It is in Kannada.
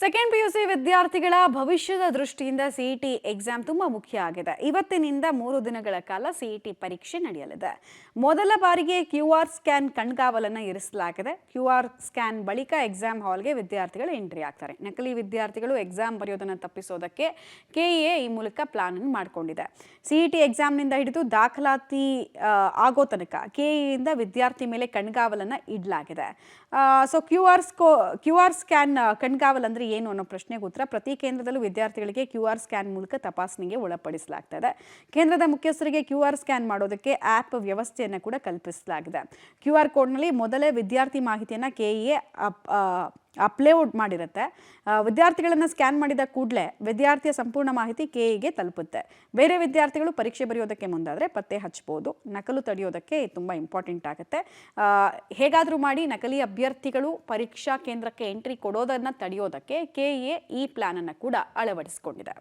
ಸೆಕೆಂಡ್ ಪಿಯುಸಿ ವಿದ್ಯಾರ್ಥಿಗಳ ಭವಿಷ್ಯದ ದೃಷ್ಟಿಯಿಂದ ಸಿಇಟಿ ಎಕ್ಸಾಮ್ ತುಂಬಾ ಮುಖ್ಯ ಆಗಿದೆ. ಇವತ್ತಿನಿಂದ 3 ದಿನಗಳ ಕಾಲ ಸಿಇಟಿ ಪರೀಕ್ಷೆ ನಡೆಯಲಿದೆ. ಮೊದಲ ಬಾರಿಗೆ QR ಸ್ಕ್ಯಾನ್ ಕಣ್ಗಾವಲನ್ನು ಇರಿಸಲಾಗಿದೆ. QR ಸ್ಕ್ಯಾನ್ ಬಳಿಕ ಎಕ್ಸಾಮ್ ಹಾಲ್ಗೆ ವಿದ್ಯಾರ್ಥಿಗಳು ಎಂಟ್ರಿ ಆಗ್ತಾರೆ. ನಕಲಿ ವಿದ್ಯಾರ್ಥಿಗಳು ಎಕ್ಸಾಮ್ ಬರೆಯೋದನ್ನು ತಪ್ಪಿಸೋದಕ್ಕೆ ಕೆಇಎ ಈ ಮೂಲಕ ಪ್ಲಾನ್ ಅನ್ನು ಮಾಡಿಕೊಂಡಿದೆ. ಸಿಇಟಿ ಎಕ್ಸಾಮ್ನಿಂದ ಹಿಡಿದು ದಾಖಲಾತಿ ಆಗೋ ತನಕ ಕೆಇಎಯಿಂದ ವಿದ್ಯಾರ್ಥಿ ಮೇಲೆ ಕಣ್ಗಾವಲನ್ನು ಇಡಲಾಗಿದೆ. ಸೊ QR ಸ್ಕ್ಯಾನ್ ಕಣ್ಗಾವಲ್ ಅಂದ್ರೆ ಏನು ಅನ್ನೋ ಪ್ರಶ್ನೆಗೆ ಉತ್ತರ. ಪ್ರತಿ ಕೇಂದ್ರದಲ್ಲೂ ವಿದ್ಯಾರ್ಥಿಗಳಿಗೆ QR ಸ್ಕ್ಯಾನ್ ಮೂಲಕ ತಪಾಸಣೆಗೆ ಒಳಪಡಿಸಲಾಗ್ತಾ ಇದೆ. ಕೇಂದ್ರದ ಮುಖ್ಯಸ್ಥರಿಗೆ QR ಸ್ಕ್ಯಾನ್ ಮಾಡೋದಕ್ಕೆ ಆ್ಯಪ್ ವ್ಯವಸ್ಥೆಯನ್ನು ಕೂಡ ಕಲ್ಪಿಸಲಾಗಿದೆ. QR ಕೋಡ್ನಲ್ಲಿ ಮೊದಲೇ ವಿದ್ಯಾರ್ಥಿ ಮಾಹಿತಿಯನ್ನು ಕೆಇಎ ಅಪ್ಲೋಡ್ ಮಾಡಿರುತ್ತೆ. ವಿದ್ಯಾರ್ಥಿಗಳನ್ನು ಸ್ಕ್ಯಾನ್ ಮಾಡಿದ ಕೂಡಲೇ ವಿದ್ಯಾರ್ಥಿಯ ಸಂಪೂರ್ಣ ಮಾಹಿತಿ ಕೆಇಗೆ ತಲುಪುತ್ತೆ. ಬೇರೆ ವಿದ್ಯಾರ್ಥಿಗಳು ಪರೀಕ್ಷೆ ಬರೆಯೋದಕ್ಕೆ ಮುಂದಾದರೆ ಪತ್ತೆ ಹಚ್ಚಬಹುದು. ನಕಲು ತಡೆಯೋದಕ್ಕೆ ತುಂಬ ಇಂಪಾರ್ಟೆಂಟ್ ಆಗುತ್ತೆ. ಹೇಗಾದರೂ ಮಾಡಿ ನಕಲಿ ಅಭ್ಯರ್ಥಿಗಳು ಪರೀಕ್ಷಾ ಕೇಂದ್ರಕ್ಕೆ ಎಂಟ್ರಿ ಕೊಡೋದನ್ನು ತಡೆಯೋದಕ್ಕೆ ಕೆಇಎ ಈ ಪ್ಲಾನ್ ಅನ್ನು ಕೂಡ ಅಳವಡಿಸಿಕೊಂಡಿದೆ.